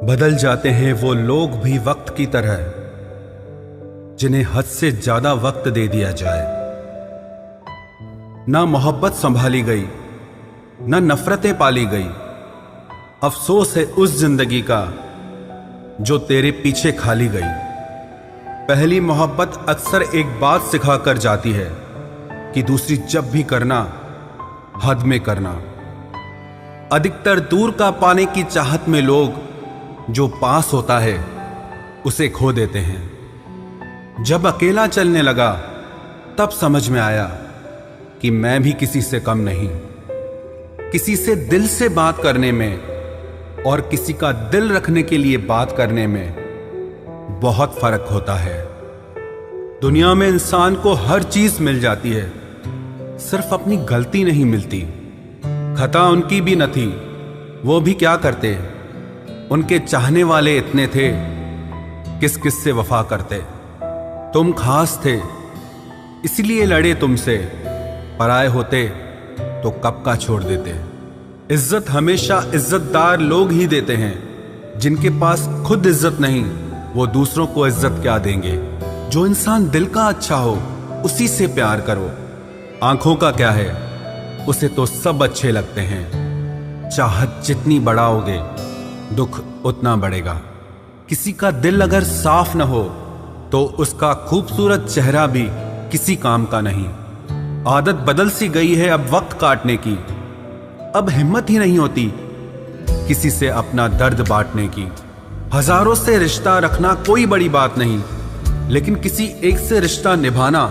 बदल जाते हैं वो लोग भी वक्त की तरह जिन्हें हद से ज्यादा वक्त दे दिया जाए। ना मोहब्बत संभाली गई, ना नफरतें पाली गई। अफसोस है उस जिंदगी का जो तेरे पीछे खाली गई। पहली मोहब्बत अक्सर एक बात सिखा कर जाती है कि दूसरी जब भी करना हद में करना। अधिकतर दूर का पाने की चाहत में लोग जो पास होता है उसे खो देते हैं। जब अकेला चलने लगा तब समझ में आया कि मैं भी किसी से कम नहीं। किसी से दिल से बात करने में और किसी का दिल रखने के लिए बात करने में बहुत फर्क होता है। दुनिया में इंसान को हर चीज मिल जाती है, सिर्फ अपनी गलती नहीं मिलती। खता उनकी भी न थी, वो भी क्या करते। उनके चाहने वाले इतने थे, किस किस से वफा करते। तुम खास थे इसलिए लड़े तुमसे, पराए होते तो कब का छोड़ देते। इज्जत हमेशा इज्जतदार लोग ही देते हैं। जिनके पास खुद इज्जत नहीं वो दूसरों को इज्जत क्या देंगे। जो इंसान दिल का अच्छा हो उसी से प्यार करो। आंखों का क्या है, उसे तो सब अच्छे लगते हैं। चाहत जितनी बढ़ाओगे दुख उतना बढ़ेगा। किसी का दिल अगर साफ न हो तो उसका खूबसूरत चेहरा भी किसी काम का नहीं। आदत बदल सी गई है अब वक्त काटने की। अब हिम्मत ही नहीं होती किसी से अपना दर्द बांटने की। हजारों से रिश्ता रखना कोई बड़ी बात नहीं, लेकिन किसी एक से रिश्ता निभाना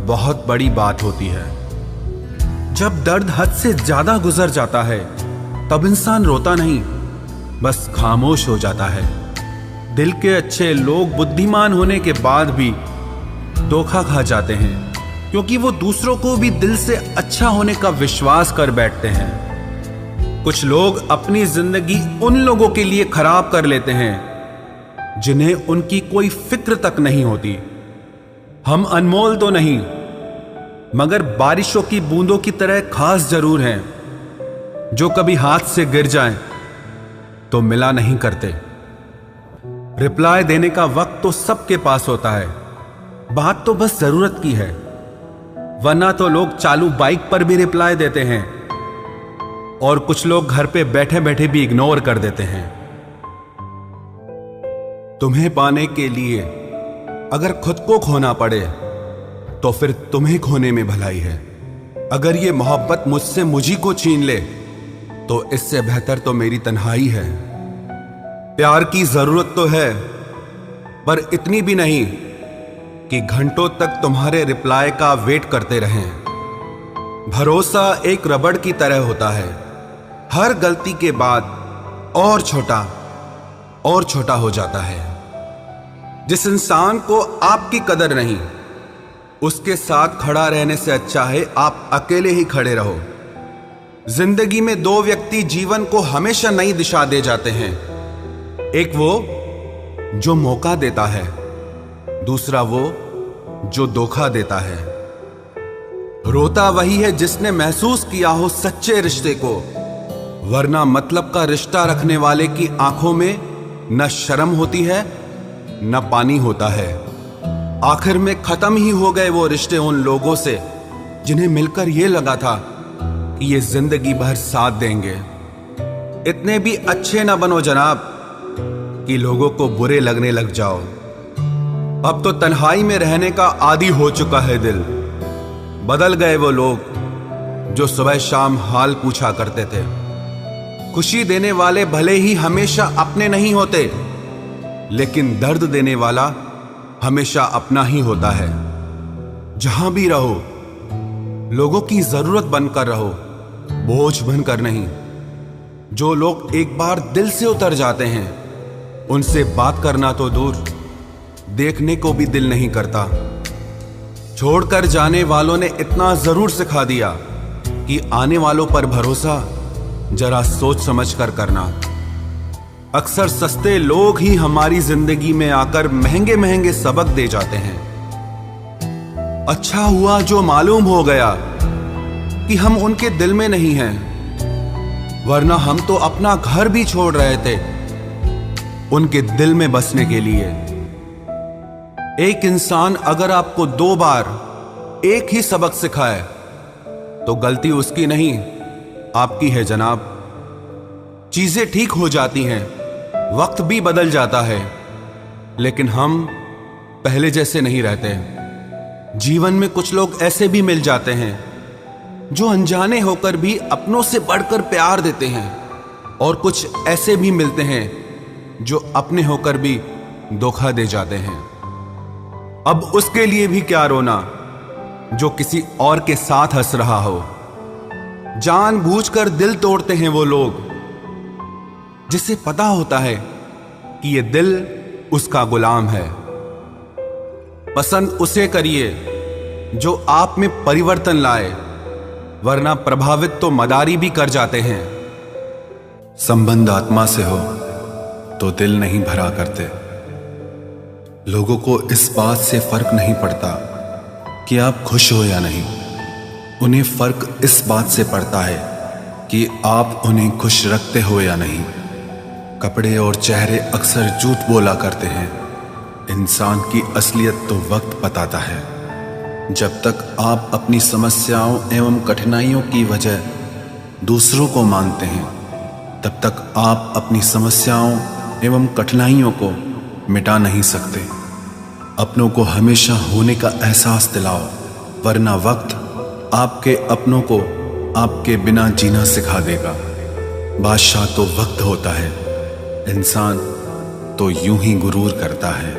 बहुत बड़ी बात होती है। जब दर्द हद से ज्यादा गुजर जाता है तब इंसान रोता नहीं, बस खामोश हो जाता है। दिल के अच्छे लोग बुद्धिमान होने के बाद भी धोखा खा जाते हैं, क्योंकि वो दूसरों को भी दिल से अच्छा होने का विश्वास कर बैठते हैं। कुछ लोग अपनी जिंदगी उन लोगों के लिए खराब कर लेते हैं जिन्हें उनकी कोई फिक्र तक नहीं होती। हम अनमोल तो नहीं, मगर बारिशों की बूंदों की तरह खास जरूर हैं, जो कभी हाथ से गिर जाएं तो मिला नहीं करते। रिप्लाई देने का वक्त तो सबके पास होता है, बात तो बस जरूरत की है। वरना तो लोग चालू बाइक पर भी रिप्लाई देते हैं और कुछ लोग घर पे बैठे बैठे भी इग्नोर कर देते हैं। तुम्हें पाने के लिए अगर खुद को खोना पड़े तो फिर तुम्हें खोने में भलाई है। अगर ये मोहब्बत मुझसे मुझी को छीन ले तो इससे बेहतर तो मेरी तन्हाई है। प्यार की जरूरत तो है, पर इतनी भी नहीं कि घंटों तक तुम्हारे रिप्लाई का वेट करते रहें। भरोसा एक रबड़ की तरह होता है, हर गलती के बाद और छोटा हो जाता है। जिस इंसान को आपकी कदर नहीं, उसके साथ खड़ा रहने से अच्छा है आप अकेले ही खड़े रहो। जिंदगी में दो व्यक्ति जीवन को हमेशा नई दिशा दे जाते हैं। एक वो जो मौका देता है, दूसरा वो जो धोखा देता है। रोता वही है जिसने महसूस किया हो सच्चे रिश्ते को, वरना मतलब का रिश्ता रखने वाले की आंखों में न शर्म होती है न पानी होता है। आखिर में खत्म ही हो गए वो रिश्ते उन लोगों से जिन्हें मिलकर ये लगा था कि ये जिंदगी भर साथ देंगे। इतने भी अच्छे ना बनो जनाब कि लोगों को बुरे लगने लग जाओ। अब तो तन्हाई में रहने का आदी हो चुका है दिल। बदल गए वो लोग जो सुबह शाम हाल पूछा करते थे। खुशी देने वाले भले ही हमेशा अपने नहीं होते, लेकिन दर्द देने वाला हमेशा अपना ही होता है। जहां भी रहो लोगों की जरूरत बनकर रहो, बोझ बनकर नहीं। जो लोग एक बार दिल से उतर जाते हैं उनसे बात करना तो दूर, देखने को भी दिल नहीं करता। छोड़कर जाने वालों ने इतना जरूर सिखा दिया कि आने वालों पर भरोसा जरा सोच समझ कर करना। अक्सर सस्ते लोग ही हमारी जिंदगी में आकर महंगे महंगे सबक दे जाते हैं। अच्छा हुआ जो मालूम हो गया कि हम उनके दिल में नहीं हैं, वरना हम तो अपना घर भी छोड़ रहे थे उनके दिल में बसने के लिए। एक इंसान अगर आपको 2 बार एक ही सबक सिखाए तो गलती उसकी नहीं, आपकी है जनाब। चीजें ठीक हो जाती हैं, वक्त भी बदल जाता है, लेकिन हम पहले जैसे नहीं रहते। जीवन में कुछ लोग ऐसे भी मिल जाते हैं जो अनजाने होकर भी अपनों से बढ़कर प्यार देते हैं, और कुछ ऐसे भी मिलते हैं जो अपने होकर भी धोखा दे जाते हैं। अब उसके लिए भी क्या रोना जो किसी और के साथ हंस रहा हो। जानबूझकर दिल तोड़ते हैं वो लोग जिसे पता होता है कि ये दिल उसका गुलाम है। पसंद उसे करिए जो आप में परिवर्तन लाए, वरना प्रभावित तो मदारी भी कर जाते हैं। संबंध आत्मा से हो तो दिल नहीं भरा करते। लोगों को इस बात से फर्क नहीं पड़ता कि आप खुश हो या नहीं, उन्हें फर्क इस बात से पड़ता है कि आप उन्हें खुश रखते हो या नहीं। कपड़े और चेहरे अक्सर झूठ बोला करते हैं, इंसान की असलियत तो वक्त बताता है। जब तक आप अपनी समस्याओं एवं कठिनाइयों की वजह दूसरों को मानते हैं, तब तक आप अपनी समस्याओं एवं कठिनाइयों को मिटा नहीं सकते। अपनों को हमेशा होने का एहसास दिलाओ, वरना वक्त आपके अपनों को आपके बिना जीना सिखा देगा। बादशाह तो वक्त होता है, इंसान तो यूं ही गुरूर करता है।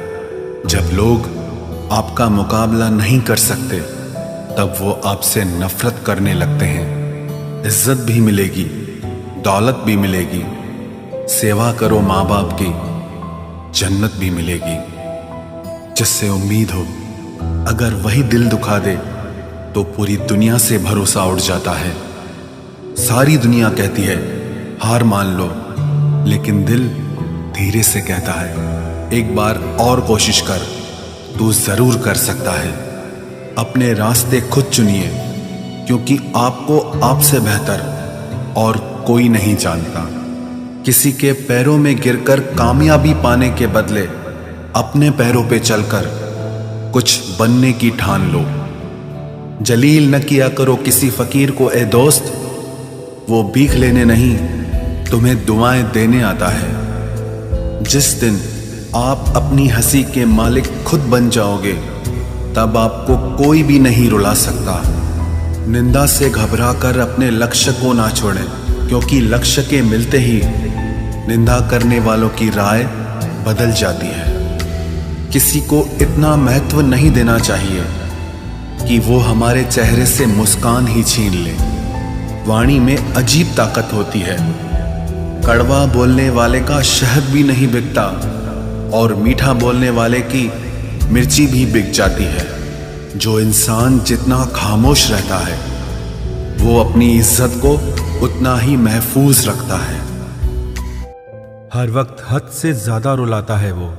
जब लोग आपका मुकाबला नहीं कर सकते, तब वो आपसे नफरत करने लगते हैं। इज्जत भी मिलेगी, दौलत भी मिलेगी, सेवा करो माँ बाप की, जन्नत भी मिलेगी। जिससे उम्मीद हो, अगर वही दिल दुखा दे तो पूरी दुनिया से भरोसा उठ जाता है। सारी दुनिया कहती है हार मान लो, लेकिन दिल धीरे से कहता है एक बार और कोशिश कर, तू जरूर कर सकता है। अपने रास्ते खुद चुनिए, क्योंकि आपको आपसे बेहतर और कोई नहीं जानता। किसी के पैरों में गिरकर कामयाबी पाने के बदले अपने पैरों पे चलकर कुछ बनने की ठान लो। जलील न किया करो किसी फकीर को ए दोस्त, वो भीख लेने नहीं तुम्हें दुआएं देने आता है। जिस दिन आप अपनी हंसी के मालिक खुद बन जाओगे, तब आपको कोई भी नहीं रुला सकता। निंदा से घबराकर अपने लक्ष्य को ना छोड़ें, क्योंकि लक्ष्य के मिलते ही निंदा करने वालों की राय बदल जाती है। किसी को इतना महत्व नहीं देना चाहिए कि वो हमारे चेहरे से मुस्कान ही छीन ले। वाणी में अजीब ताकत होती है। कड़वा बोलने वाले का शहद भी नहीं बिकता, और मीठा बोलने वाले की मिर्ची भी बिक जाती है। जो इंसान जितना खामोश रहता है, वो अपनी इज्जत को उतना ही महफूज रखता है। हर वक्त हद से ज्यादा रुलाता है वो,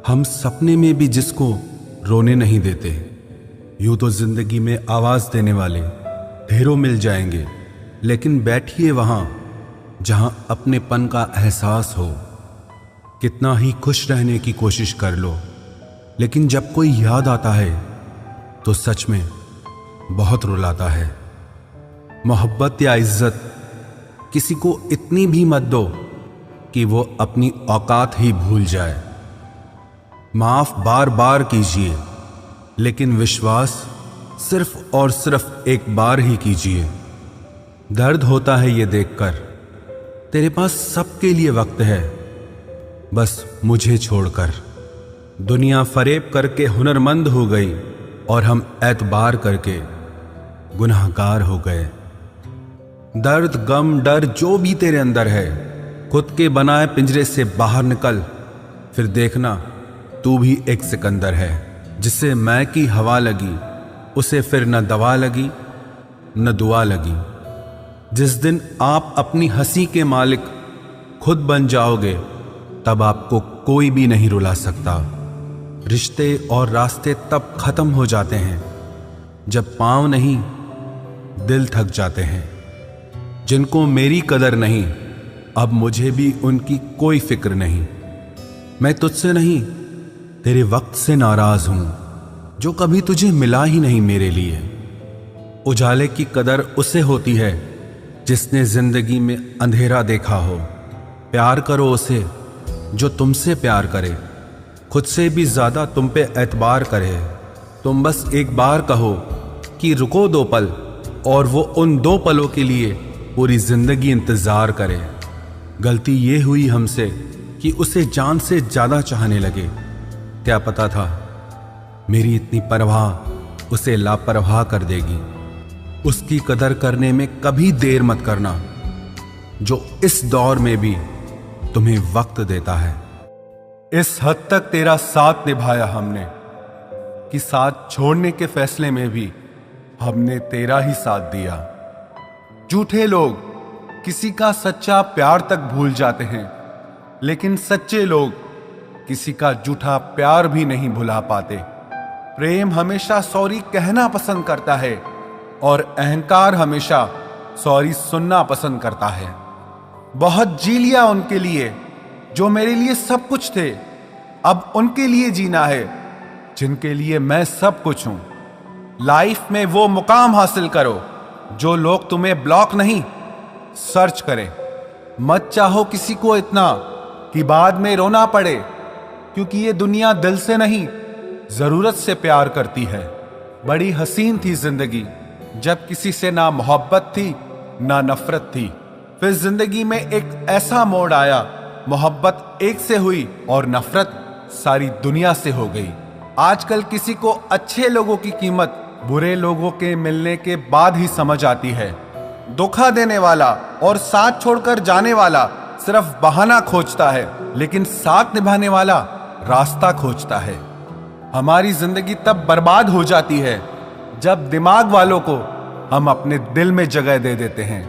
हम सपने में भी जिसको रोने नहीं देते। यूं तो जिंदगी में आवाज देने वाले ढेरों मिल जाएंगे, लेकिन बैठिए वहां जहां अपनेपन का एहसास हो। कितना ही खुश रहने की कोशिश कर लो, लेकिन जब कोई याद आता है तो सच में बहुत रुलाता है। मोहब्बत या इज्जत किसी को इतनी भी मत दो कि वो अपनी औकात ही भूल जाए। माफ बार बार कीजिए, लेकिन विश्वास सिर्फ और सिर्फ एक बार ही कीजिए। दर्द होता है ये देखकर तेरे पास सबके लिए वक्त है, बस मुझे छोड़कर। दुनिया फरेब करके हुनरमंद हो गई और हम एतबार करके गुनाहगार हो गए। दर्द, गम, डर जो भी तेरे अंदर है, खुद के बनाए पिंजरे से बाहर निकल, फिर देखना तू भी एक सिकंदर है। जिसे मैं की हवा लगी, उसे फिर न दवा लगी न दुआ लगी। जिस दिन आप अपनी हंसी के मालिक खुद बन जाओगे, तब आपको कोई भी नहीं रुला सकता। रिश्ते और रास्ते तब खत्म हो जाते हैं जब पांव नहीं दिल थक जाते हैं। जिनको मेरी कदर नहीं, अब मुझे भी उनकी कोई फिक्र नहीं। मैं तुझसे नहीं, तेरे वक्त से नाराज हूं, जो कभी तुझे मिला ही नहीं मेरे लिए। उजाले की कदर उसे होती है जिसने जिंदगी में अंधेरा देखा हो। प्यार करो उसे जो तुमसे प्यार करे, खुद से भी ज्यादा तुम पे एतबार करे। तुम बस एक बार कहो कि रुको 2 पल, और वो उन 2 पलों के लिए पूरी जिंदगी इंतजार करे। गलती ये हुई हमसे कि उसे जान से ज्यादा चाहने लगे। क्या पता था मेरी इतनी परवाह उसे लापरवाह कर देगी। उसकी कदर करने में कभी देर मत करना, जो इस दौर में भी तुम्हें वक्त देता है। इस हद तक तेरा साथ निभाया हमने कि साथ छोड़ने के फैसले में भी हमने तेरा ही साथ दिया। झूठे लोग किसी का सच्चा प्यार तक भूल जाते हैं, लेकिन सच्चे लोग किसी का झूठा प्यार भी नहीं भुला पाते। प्रेम हमेशा सॉरी कहना पसंद करता है और अहंकार हमेशा सॉरी सुनना पसंद करता है। बहुत जी लिया उनके लिए जो मेरे लिए सब कुछ थे, अब उनके लिए जीना है जिनके लिए मैं सब कुछ हूं। लाइफ में वो मुकाम हासिल करो जो लोग तुम्हें ब्लॉक नहीं सर्च करें। मत चाहो किसी को इतना कि बाद में रोना पड़े, क्योंकि ये दुनिया दिल से नहीं जरूरत से प्यार करती है। बड़ी हसीन थी जिंदगी जब किसी से ना मोहब्बत थी ना नफरत थी। फिर जिंदगी में एक ऐसा मोड़ आया, मोहब्बत एक से हुई और नफरत सारी दुनिया से हो गई। आजकल किसी को अच्छे लोगों की कीमत बुरे लोगों के मिलने के बाद ही समझ आती है। धोखा देने वाला और साथ छोड़कर जाने वाला सिर्फ बहाना खोजता है, लेकिन साथ निभाने वाला रास्ता खोजता है। हमारी जिंदगी तब बर्बाद हो जाती है जब दिमाग वालों को हम अपने दिल में जगह दे देते हैं।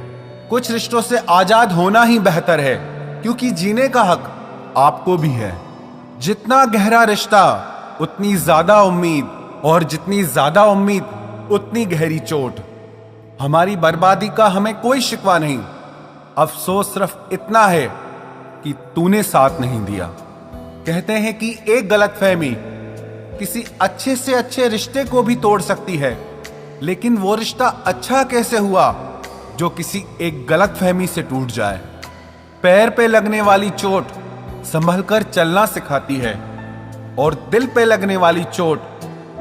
कुछ रिश्तों से आजाद होना ही बेहतर है, क्योंकि जीने का हक आपको भी है। जितना गहरा रिश्ता उतनी ज्यादा उम्मीद, और जितनी ज्यादा उम्मीद उतनी गहरी चोट। हमारी बर्बादी का हमें कोई शिकवा नहीं, अफसोस सिर्फ इतना है कि तूने साथ नहीं दिया। कहते हैं कि एक गलतफहमी किसी अच्छे से अच्छे रिश्ते को भी तोड़ सकती है, लेकिन वो रिश्ता अच्छा कैसे हुआ जो किसी एक गलतफहमी से टूट जाए। पैर पे लगने वाली चोट संभल कर चलना सिखाती है, और दिल पे लगने वाली चोट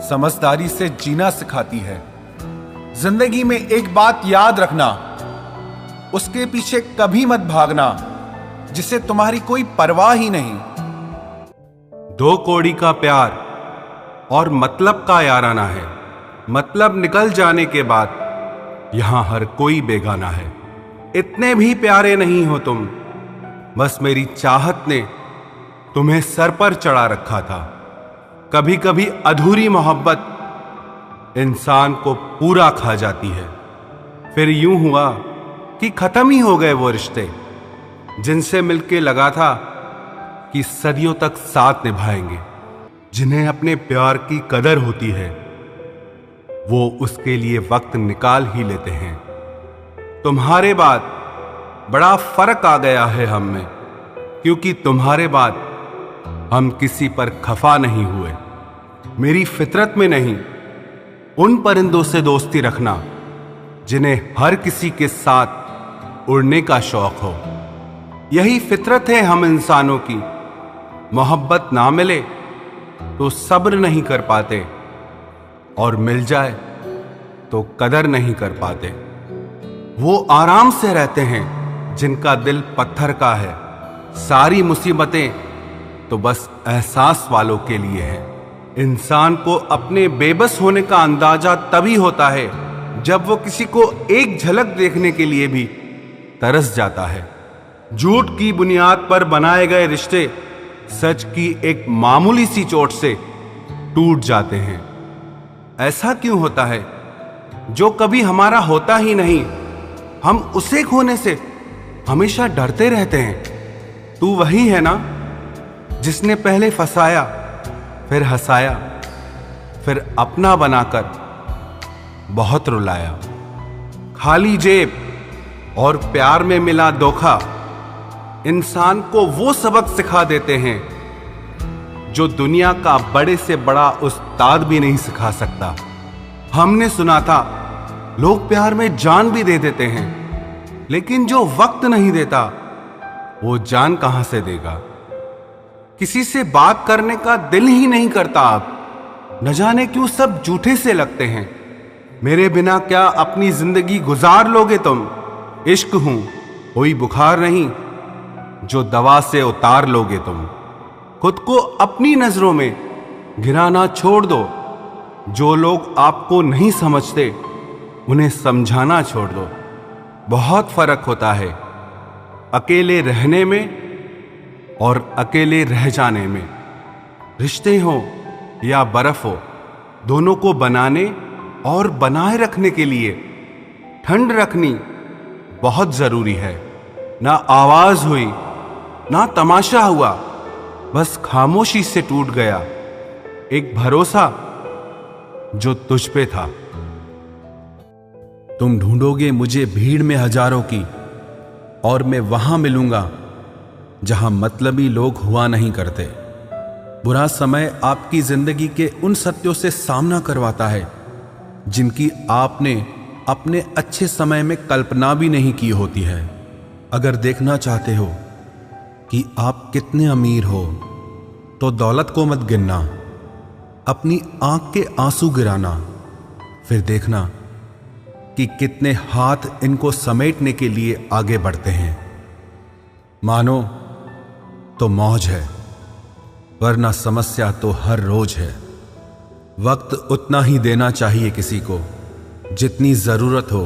समझदारी से जीना सिखाती है। जिंदगी में एक बात याद रखना, उसके पीछे कभी मत भागना जिसे तुम्हारी कोई परवाह ही नहीं। 2 कौड़ी का प्यार और मतलब का याराना है। मतलब निकल जाने के बाद यहां हर कोई बेगाना है। इतने भी प्यारे नहीं हो तुम, बस मेरी चाहत ने तुम्हें सर पर चढ़ा रखा था। कभी कभी अधूरी मोहब्बत इंसान को पूरा खा जाती है। फिर यूं हुआ कि खत्म ही हो गए वो रिश्ते जिनसे मिलके लगा था कि सदियों तक साथ निभाएंगे। जिन्हें अपने प्यार की कदर होती है वो उसके लिए वक्त निकाल ही लेते हैं। तुम्हारे बाद बड़ा फर्क आ गया है हम में, क्योंकि तुम्हारे बाद हम किसी पर खफा नहीं हुए। मेरी फितरत में नहीं उन परिंदों से दोस्ती रखना जिन्हें हर किसी के साथ उड़ने का शौक हो। यही फितरत है हम इंसानों की। मोहब्बत ना मिले तो सब्र नहीं कर पाते, और मिल जाए तो कदर नहीं कर पाते। वो आराम से रहते हैं जिनका दिल पत्थर का है। सारी मुसीबतें तो बस एहसास वालों के लिए है। इंसान को अपने बेबस होने का अंदाजा तभी होता है जब वो किसी को एक झलक देखने के लिए भी तरस जाता है। झूठ की बुनियाद पर बनाए गए रिश्ते सच की एक मामूली सी चोट से टूट जाते हैं। ऐसा क्यों होता है? जो कभी हमारा होता ही नहीं, हम उसे खोने से हमेशा डरते रहते हैं। तू वही है ना जिसने पहले फंसाया, फिर हंसाया, फिर अपना बनाकर बहुत रुलाया। खाली जेब और प्यार में मिला धोखा इंसान को वो सबक सिखा देते हैं जो दुनिया का बड़े से बड़ा उस्ताद भी नहीं सिखा सकता। हमने सुना था लोग प्यार में जान भी दे देते हैं, लेकिन जो वक्त नहीं देता वो जान कहां से देगा। किसी से बात करने का दिल ही नहीं करता अब, न जाने क्यों सब झूठे से लगते हैं। मेरे बिना क्या अपनी जिंदगी गुजार लोगे तुम? इश्क हूं कोई बुखार नहीं जो दवा से उतार लोगे तुम। खुद को अपनी नजरों में गिराना छोड़ दो। जो लोग आपको नहीं समझते उन्हें समझाना छोड़ दो। बहुत फर्क होता है अकेले रहने में और अकेले रह जाने में। रिश्ते हो या बर्फ हो, दोनों को बनाने और बनाए रखने के लिए ठंड रखनी बहुत जरूरी है। ना आवाज हुई ना तमाशा हुआ, बस खामोशी से टूट गया एक भरोसा जो तुझ पे था। तुम ढूंढोगे मुझे भीड़ में हजारों की, और मैं वहां मिलूंगा जहां मतलबी लोग हुआ नहीं करते। बुरा समय आपकी जिंदगी के उन सत्यों से सामना करवाता है जिनकी आपने अपने अच्छे समय में कल्पना भी नहीं की होती है। अगर देखना चाहते हो कि आप कितने अमीर हो तो दौलत को मत गिनना, अपनी आंख के आंसू गिराना, फिर देखना कि कितने हाथ इनको समेटने के लिए आगे बढ़ते हैं। मानो तो मौज है, वरना समस्या तो हर रोज है। वक्त उतना ही देना चाहिए किसी को जितनी जरूरत हो,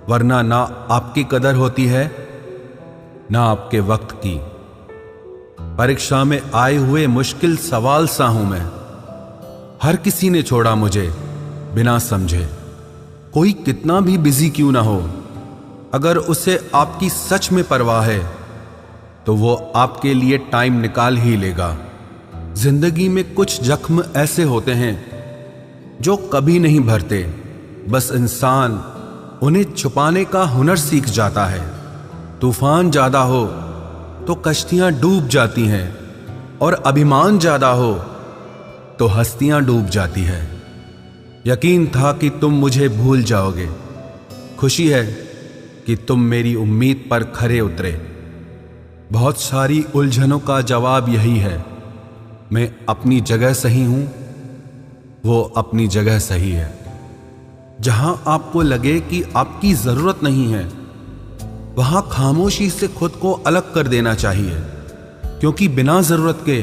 वरना ना आपकी कदर होती है ना आपके वक्त की। परीक्षा में आए हुए मुश्किल सवाल सा हूं मैं। हर किसी ने छोड़ा मुझे बिना समझे। कोई कितना भी बिजी क्यों ना हो, अगर उसे आपकी सच में परवाह है तो वो आपके लिए टाइम निकाल ही लेगा। जिंदगी में कुछ जख्म ऐसे होते हैं जो कभी नहीं भरते, बस इंसान उन्हें छुपाने का हुनर सीख जाता है। तूफान ज्यादा हो तो कश्तियां डूब जाती हैं, और अभिमान ज्यादा हो तो हस्तियां डूब जाती है। यकीन था कि तुम मुझे भूल जाओगे। खुशी है कि तुम मेरी उम्मीद पर खरे उतरे। बहुत सारी उलझनों का जवाब यही है, मैं अपनी जगह सही हूं, वो अपनी जगह सही है। जहां आपको लगे कि आपकी जरूरत नहीं है, वहां खामोशी से खुद को अलग कर देना चाहिए, क्योंकि बिना जरूरत के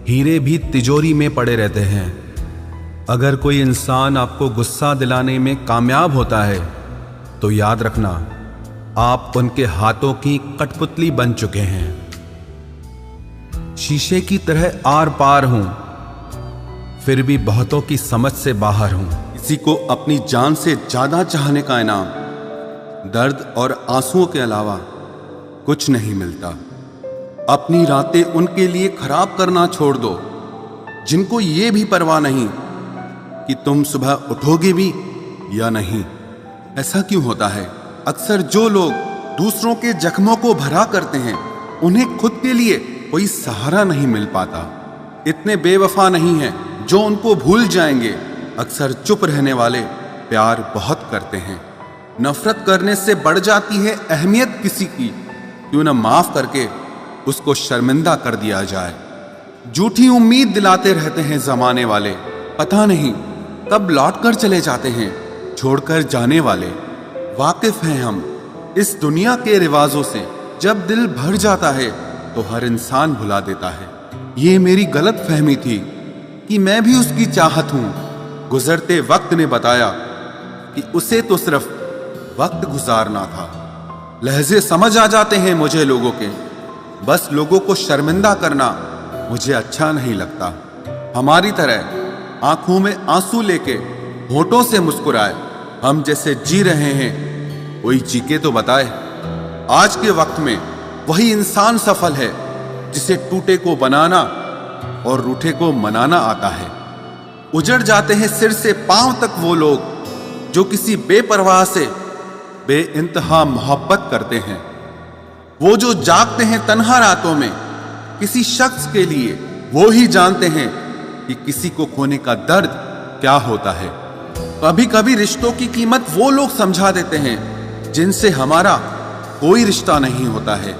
हीरे भी तिजोरी में पड़े रहते हैं। अगर कोई इंसान आपको गुस्सा दिलाने में कामयाब होता है तो याद रखना आप उनके हाथों की कठपुतली बन चुके हैं। शीशे की तरह आर पार हूं, फिर भी बहुतों की समझ से बाहर हूं। किसी को अपनी जान से ज्यादा चाहने का इनाम दर्द और आंसुओं के अलावा कुछ नहीं मिलता। अपनी रातें उनके लिए खराब करना छोड़ दो जिनको ये भी परवाह नहीं कि तुम सुबह उठोगे भी या नहीं। ऐसा क्यों होता है? अक्सर जो लोग दूसरों के जख्मों को भरा करते हैं, उन्हें खुद के लिए कोई सहारा नहीं मिल पाता। इतने बेवफा नहीं हैं जो उनको भूल जाएंगे। अक्सर चुप रहने वाले प्यार बहुत करते हैं। नफरत करने से बढ़ जाती है अहमियत किसी की। क्यों न माफ करके उसको शर्मिंदा कर दिया जाए। झूठी उम्मीद दिलाते रहते हैं जमाने वाले, पता नहीं कब लौट कर चले जाते हैं छोड़कर जाने वाले। वाकिफ हैं हम इस दुनिया के रिवाजों से। जब दिल भर जाता है तो हर इंसान भुला देता है। ये मेरी गलत फहमी थी कि मैं भी उसकी चाहत हूं। गुजरते वक्त ने बताया कि उसे तो सिर्फ वक्त गुजारना था। लहजे समझ आ जाते हैं मुझे लोगों के, बस लोगों को शर्मिंदा करना मुझे अच्छा नहीं लगता। हमारी तरह आंखों में आंसू लेके होठों से मुस्कुराए। हम जैसे जी रहे हैं कोई जी के तो बताए। आज के वक्त में वही इंसान सफल है जिसे टूटे को बनाना और रूठे को मनाना आता है। उजड़ जाते हैं सिर से पांव तक वो लोग जो किसी बेपरवाह से बेइंतहा मोहब्बत करते हैं। वो जो जागते हैं तन्हा रातों में किसी शख्स के लिए वो ही जानते हैं कि किसी को खोने का दर्द क्या होता है। कभी कभी रिश्तों की कीमत वो लोग समझा देते हैं जिनसे हमारा कोई रिश्ता नहीं होता है।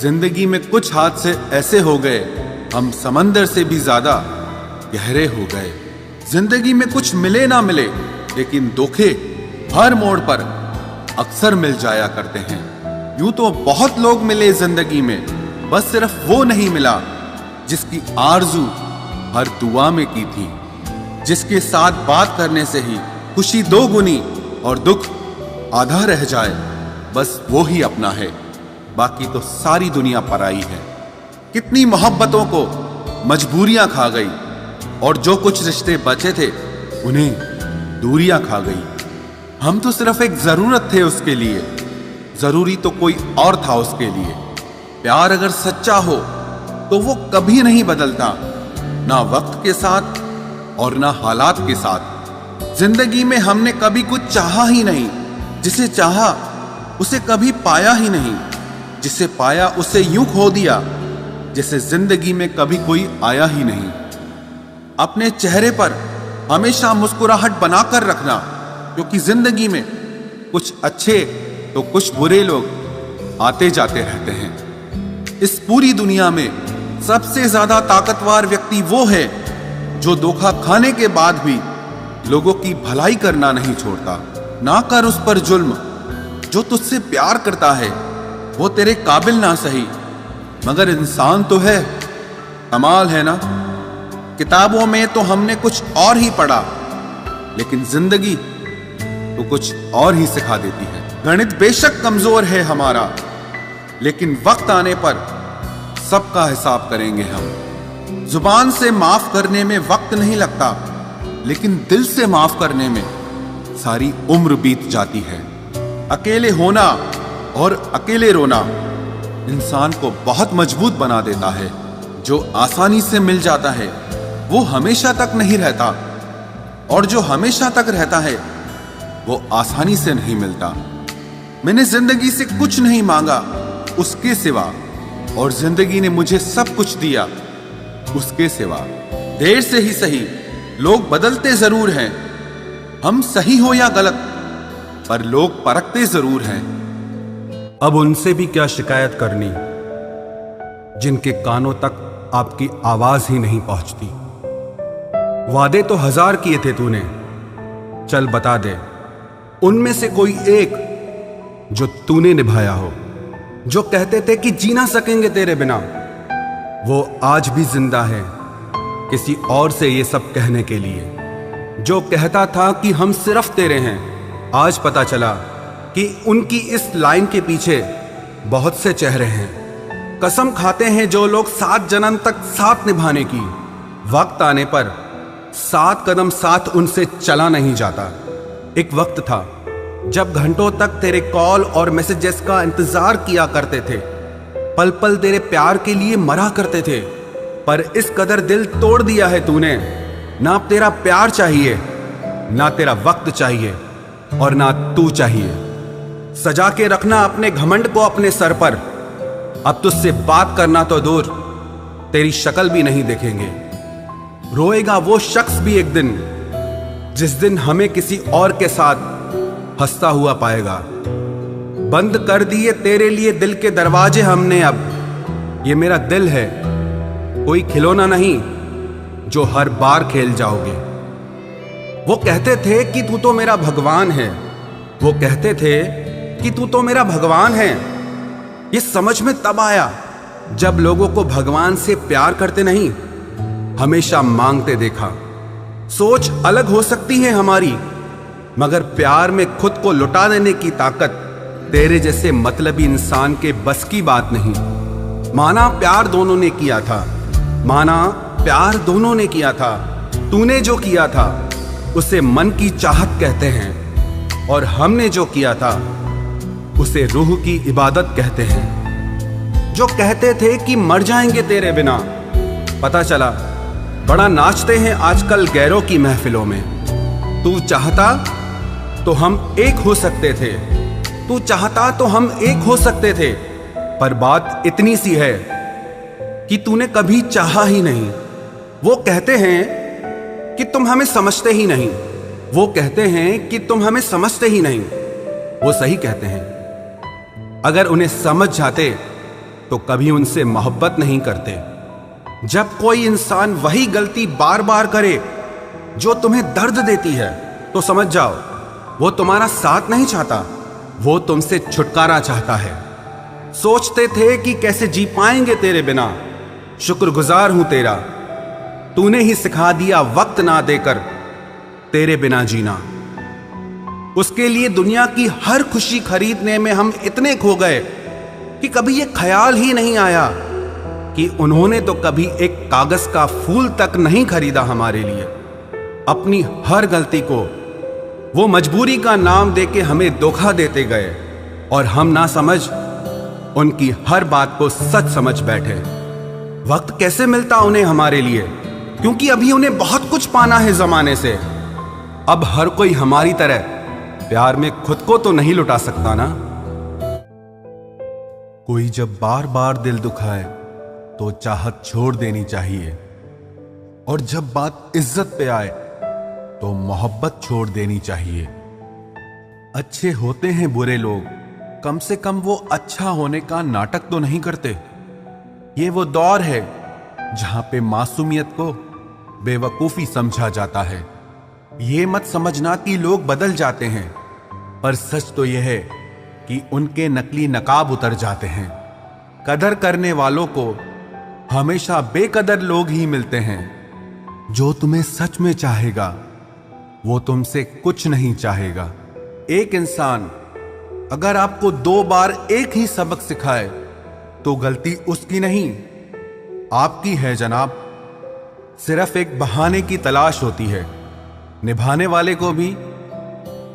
जिंदगी में कुछ हादसे ऐसे हो गए, हम समंदर से भी ज्यादा गहरे हो गए। जिंदगी में कुछ मिले ना मिले, लेकिन धोखे हर मोड़ पर अक्सर मिल जाया करते हैं। यूं तो बहुत लोग मिले जिंदगी में, बस सिर्फ वो नहीं मिला जिसकी आरजू हर दुआ में की थी, जिसके साथ बात करने से ही खुशी दो गुनी और दुख आधा रह जाए। बस वो ही अपना है, बाकी तो सारी दुनिया पराई है। कितनी मोहब्बतों को मजबूरियां खा गई, और जो कुछ रिश्ते बचे थे उन्हें दूरियां खा गई। हम तो सिर्फ एक जरूरत थे उसके लिए, जरूरी तो कोई और था उसके लिए। प्यार अगर सच्चा हो तो वो कभी नहीं बदलता, ना वक्त के साथ और ना हालात के साथ। जिंदगी में हमने कभी कुछ चाहा ही नहीं, जिसे चाहा उसे कभी पाया ही नहीं, जिसे पाया उसे यूं खो दिया जैसे जिंदगी में कभी कोई आया ही नहीं। अपने चेहरे पर हमेशा मुस्कुराहट बनाकर रखना, क्योंकि जिंदगी में कुछ अच्छे तो कुछ बुरे लोग आते जाते रहते हैं। इस पूरी दुनिया में सबसे ज्यादा ताकतवर व्यक्ति वो है जो धोखा खाने के बाद भी लोगों की भलाई करना नहीं छोड़ता। ना कर उस पर जुल्म, जो तुझसे प्यार करता है वो तेरे काबिल ना सही, मगर इंसान तो है। कमाल है ना, किताबों में तो हमने कुछ और ही पढ़ा, लेकिन जिंदगी तो कुछ और ही सिखा देती है। गणित बेशक कमजोर है हमारा, लेकिन वक्त आने पर सबका हिसाब करेंगे हम। जुबान से माफ करने में वक्त नहीं लगता, लेकिन दिल से माफ करने में सारी उम्र बीत जाती है। अकेले होना और अकेले रोना इंसान को बहुत मजबूत बना देता है। जो आसानी से मिल जाता है वो हमेशा तक नहीं रहता, और जो हमेशा तक रहता है वो आसानी से नहीं मिलता। मैंने जिंदगी से कुछ नहीं मांगा उसके सिवा, और जिंदगी ने मुझे सब कुछ दिया उसके सिवा। देर से ही सही, लोग बदलते जरूर हैं, हम सही हो या गलत, पर लोग परखते जरूर हैं। अब उनसे भी क्या शिकायत करनी जिनके कानों तक आपकी आवाज ही नहीं पहुंचती। वादे तो 1000 किए थे तूने, चल बता दे उनमें से कोई एक जो तूने निभाया हो। जो कहते थे कि जी ना सकेंगे तेरे बिना, वो आज भी जिंदा है किसी और से ये सब कहने के लिए। जो कहता था कि हम सिर्फ तेरे हैं, आज पता चला कि उनकी इस लाइन के पीछे बहुत से चेहरे हैं। कसम खाते हैं जो लोग 7 जन्म तक साथ निभाने की, वक्त आने पर 7 कदम साथ उनसे चला नहीं जाता। एक वक्त था जब घंटों तक तेरे कॉल और मैसेजेस का इंतजार किया करते थे, पल पल तेरे प्यार के लिए मरा करते थे, पर इस कदर दिल तोड़ दिया है तूने। ना तेरा प्यार चाहिए, ना तेरा वक्त चाहिए, और ना तू चाहिए। सजा के रखना अपने घमंड को अपने सर पर। अब तुझसे बात करना तो दूर, तेरी शक्ल भी नहीं देखेंगे। रोएगा वो शख्स भी एक दिन, जिस दिन हमें किसी और के साथ हंसता हुआ पाएगा। बंद कर दिए तेरे लिए दिल के दरवाजे हमने अब। ये मेरा दिल है, कोई खिलौना नहीं जो हर बार खेल जाओगे। वो कहते थे कि तू तो मेरा भगवान है, वो कहते थे कि तू तो मेरा भगवान है। ये समझ में तब आया जब लोगों को भगवान से प्यार करते नहीं, हमेशा मांगते देखा। सोच अलग हो सकती है हमारी, मगर प्यार में खुद को लुटा देने की ताकत तेरे जैसे मतलबी इंसान के बस की बात नहीं। माना प्यार दोनों ने किया था, माना प्यार दोनों ने किया था। तूने जो किया था उसे मन की चाहत कहते हैं, और हमने जो किया था उसे रूह की इबादत कहते हैं। जो कहते थे कि मर जाएंगे तेरे बिना, पता चला बड़ा नाचते हैं आजकल गैरों की महफिलों में। तू चाहता तो हम एक हो सकते थे, तू चाहता तो हम एक हो सकते थे, पर बात इतनी सी है कि तूने कभी चाहा ही नहीं। वो कहते हैं कि तुम हमें समझते ही नहीं। वो कहते हैं कि तुम हमें समझते ही नहीं। वो सही कहते हैं। अगर उन्हें समझ जाते तो कभी उनसे मोहब्बत नहीं करते। जब कोई इंसान वही गलती बार बार करे जो तुम्हें दर्द देती है, तो समझ जाओ वो तुम्हारा साथ नहीं चाहता, वो तुमसे छुटकारा चाहता है। सोचते थे कि कैसे जी पाएंगे तेरे बिना, शुक्रगुजार हूं तेरा, तूने ही सिखा दिया वक्त ना देकर तेरे बिना जीना। उसके लिए दुनिया की हर खुशी खरीदने में हम इतने खो गए कि कभी ये ख्याल ही नहीं आया कि उन्होंने तो कभी एक कागज का फूल तक नहीं खरीदा हमारे लिए। अपनी हर गलती को वो मजबूरी का नाम देके हमें धोखा देते गए और हम ना समझ उनकी हर बात को सच समझ बैठे। वक्त कैसे मिलता उन्हें हमारे लिए, क्योंकि अभी उन्हें बहुत कुछ पाना है जमाने से। अब हर कोई हमारी तरह प्यार में खुद को तो नहीं लुटा सकता ना। कोई जब बार बार दिल दुखाए तो चाहत छोड़ देनी चाहिए, और जब बात इज्जत पे आए तो मोहब्बत छोड़ देनी चाहिए। अच्छे होते हैं बुरे लोग, कम से कम वो अच्छा होने का नाटक तो नहीं करते। ये वो दौर है जहां पे मासूमियत को बेवकूफी समझा जाता है। ये मत समझना कि लोग बदल जाते हैं, पर सच तो यह है कि उनके नकली नकाब उतर जाते हैं। कदर करने वालों को हमेशा बेकदर लोग ही मिलते हैं। जो तुम्हें सच में चाहेगा वो तुमसे कुछ नहीं चाहेगा। एक इंसान अगर आपको 2 बार एक ही सबक सिखाए तो गलती उसकी नहीं आपकी है जनाब। सिर्फ एक बहाने की तलाश होती है, निभाने वाले को भी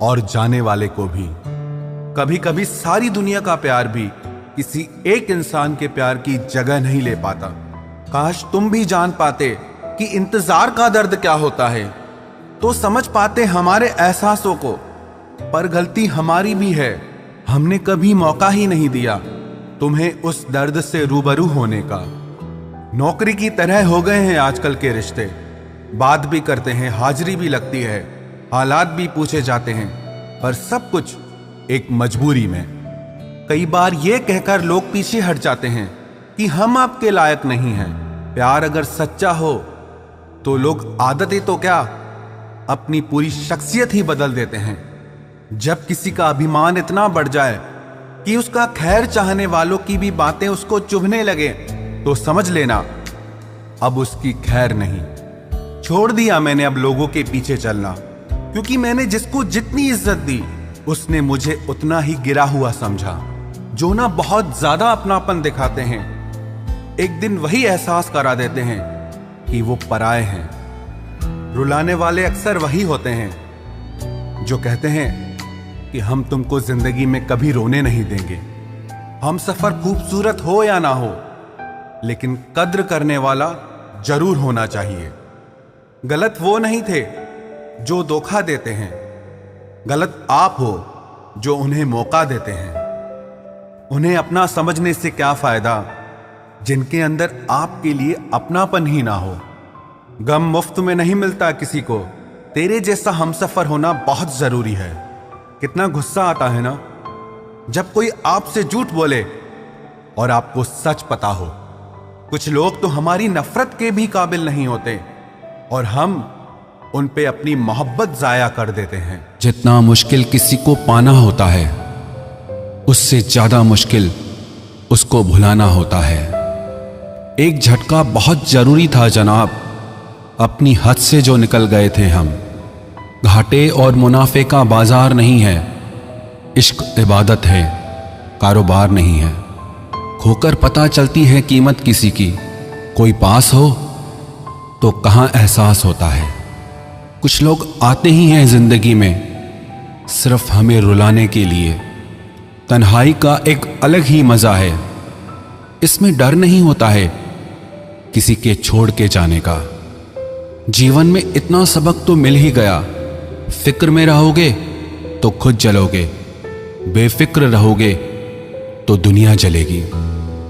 और जाने वाले को भी। कभी कभी सारी दुनिया का प्यार भी किसी एक इंसान के प्यार की जगह नहीं ले पाता। काश तुम भी जान पाते कि इंतजार का दर्द क्या होता है, तो समझ पाते हमारे एहसासों को। पर गलती हमारी भी है, हमने कभी मौका ही नहीं दिया तुम्हें उस दर्द से रूबरू होने का। नौकरी की तरह हो गए हैं आजकल के रिश्ते। बात भी करते हैं, हाजिरी भी लगती है, हालात भी पूछे जाते हैं, पर सब कुछ एक मजबूरी में। कई बार ये कहकर लोग पीछे हट जाते हैं कि हम आपके लायक नहीं हैं। प्यार अगर सच्चा हो तो लोग आदतें तो क्या, अपनी पूरी शख्सियत ही बदल देते हैं। जब किसी का अभिमान इतना बढ़ जाए कि उसका खैर चाहने वालों की भी बातें उसको चुभने लगे, तो समझ लेना अब उसकी खैर नहीं। छोड़ दिया मैंने अब लोगों के पीछे चलना, क्योंकि मैंने जिसको जितनी इज्जत दी उसने मुझे उतना ही गिरा हुआ समझा। जो ना बहुत ज्यादा अपनापन दिखाते हैं, एक दिन वही एहसास करा देते हैं कि वो पराए हैं। रुलाने वाले अक्सर वही होते हैं जो कहते हैं कि हम तुमको जिंदगी में कभी रोने नहीं देंगे। हम सफर खूबसूरत हो या ना हो, लेकिन कद्र करने वाला जरूर होना चाहिए। गलत वो नहीं थे जो धोखा देते हैं, गलत आप हो जो उन्हें मौका देते हैं। उन्हें अपना समझने से क्या फायदा जिनके अंदर आपके लिए अपनापन ही ना हो। गम मुफ्त में नहीं मिलता किसी को, तेरे जैसा हमसफर होना बहुत जरूरी है। कितना गुस्सा आता है ना जब कोई आपसे झूठ बोले और आपको सच पता हो। कुछ लोग तो हमारी नफरत के भी काबिल नहीं होते और हम उन पे अपनी मोहब्बत जाया कर देते हैं। जितना मुश्किल किसी को पाना होता है, उससे ज्यादा मुश्किल उसको भुलाना होता है। एक झटका बहुत जरूरी था जनाब, अपनी हद से जो निकल गए थे हम। घाटे और मुनाफे का बाजार नहीं है, इश्क इबादत है, कारोबार नहीं है। खोकर पता चलती है कीमत किसी की, कोई पास हो तो कहां एहसास होता है। कुछ लोग आते ही हैं जिंदगी में सिर्फ हमें रुलाने के लिए। तन्हाई का एक अलग ही मजा है, इसमें डर नहीं होता है किसी के छोड़ के जाने का। जीवन में इतना सबक तो मिल ही गया, फिक्र में रहोगे तो खुद जलोगे, बेफिक्र रहोगे तो दुनिया जलेगी।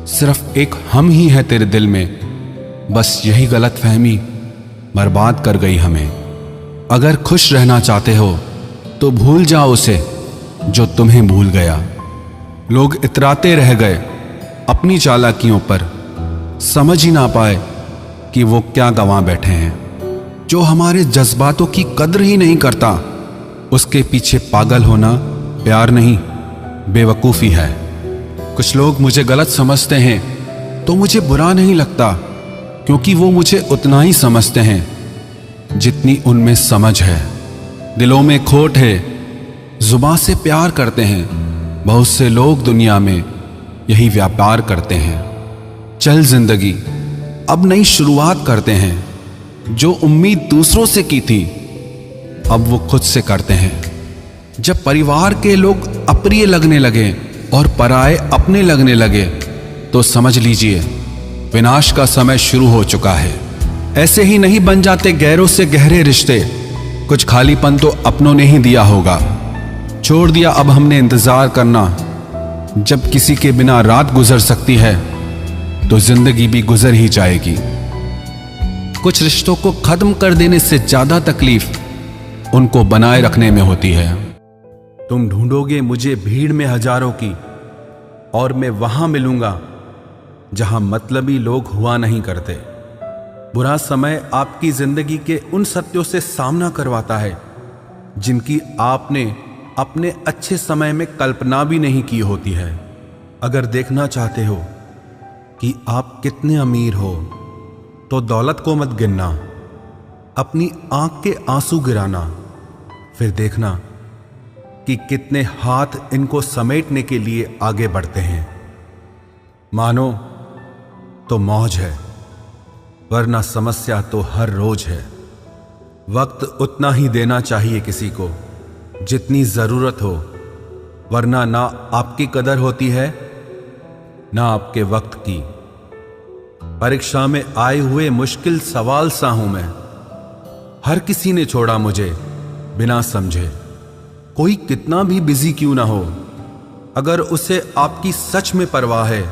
सिर्फ एक हम ही है तेरे दिल में, बस यही गलतफहमी बर्बाद कर गई हमें। अगर खुश रहना चाहते हो तो भूल जाओ उसे जो तुम्हें भूल गया। लोग इतराते रह गए अपनी चालाकियों पर, समझ ही ना पाए कि वो क्या गंवा बैठे हैं। जो हमारे जज्बातों की कद्र ही नहीं करता, उसके पीछे पागल होना प्यार नहीं, बेवकूफ़ी है। कुछ लोग मुझे गलत समझते हैं तो मुझे बुरा नहीं लगता, क्योंकि वो मुझे उतना ही समझते हैं जितनी उनमें समझ है। दिलों में खोट है, जुबान से प्यार करते हैं, बहुत से लोग दुनिया में यही व्यापार करते हैं। चल जिंदगी अब नई शुरुआत करते हैं, जो उम्मीद दूसरों से की थी अब वो खुद से करते हैं। जब परिवार के लोग अप्रिय लगने लगे और पराये अपने लगने लगे तो समझ लीजिए विनाश का समय शुरू हो चुका है। ऐसे ही नहीं बन जाते गैरों से गहरे रिश्ते, कुछ खालीपन तो अपनों ने ही दिया होगा। छोड़ दिया अब हमने इंतजार करना, जब किसी के बिना रात गुजर सकती है तो जिंदगी भी गुजर ही जाएगी। कुछ रिश्तों को खत्म कर देने से ज्यादा तकलीफ उनको बनाए रखने में होती है। तुम ढूंढोगे मुझे भीड़ में हजारों की, और मैं वहां मिलूंगा जहां मतलबी लोग हुआ नहीं करते। बुरा समय आपकी जिंदगी के उन सत्यों से सामना करवाता है जिनकी आपने अपने अच्छे समय में कल्पना भी नहीं की होती है। अगर देखना चाहते हो कि आप कितने अमीर हो तो दौलत को मत गिनना, अपनी आंख के आंसू गिराना, फिर देखना कि कितने हाथ इनको समेटने के लिए आगे बढ़ते हैं। मानो तो मौज है, वरना समस्या तो हर रोज है। वक्त उतना ही देना चाहिए किसी को जितनी जरूरत हो, वरना ना आपकी कदर होती है ना आपके वक्त की। परीक्षा में आए हुए मुश्किल सवाल सा हूं मैं, हर किसी ने छोड़ा मुझे बिना समझे। कोई कितना भी बिजी क्यों ना हो, अगर उसे आपकी सच में परवाह है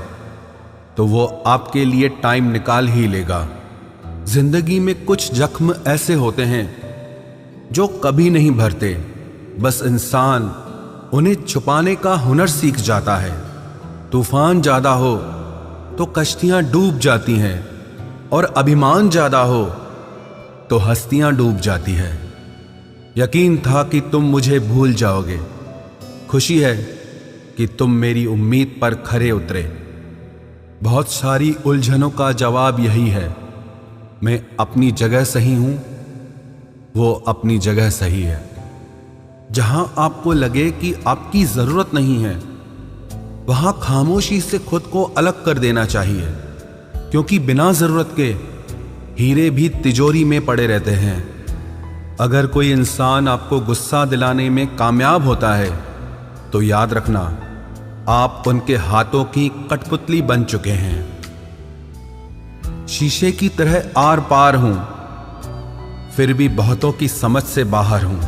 तो वो आपके लिए टाइम निकाल ही लेगा। जिंदगी में कुछ जख्म ऐसे होते हैं जो कभी नहीं भरते, बस इंसान उन्हें छुपाने का हुनर सीख जाता है। तूफान ज्यादा हो तो कश्तियां डूब जाती हैं, और अभिमान ज्यादा हो तो हस्तियां डूब जाती है। यकीन था कि तुम मुझे भूल जाओगे, खुशी है कि तुम मेरी उम्मीद पर खरे उतरे। बहुत सारी उलझनों का जवाब यही है, मैं अपनी जगह सही हूं, वो अपनी जगह सही है। जहां आपको लगे कि आपकी जरूरत नहीं है, वहां खामोशी से खुद को अलग कर देना चाहिए, क्योंकि बिना जरूरत के हीरे भी तिजोरी में पड़े रहते हैं। अगर कोई इंसान आपको गुस्सा दिलाने में कामयाब होता है तो याद रखना आप उनके हाथों की कठपुतली बन चुके हैं। शीशे की तरह आर पार हूं, फिर भी बहुतों की समझ से बाहर हूं।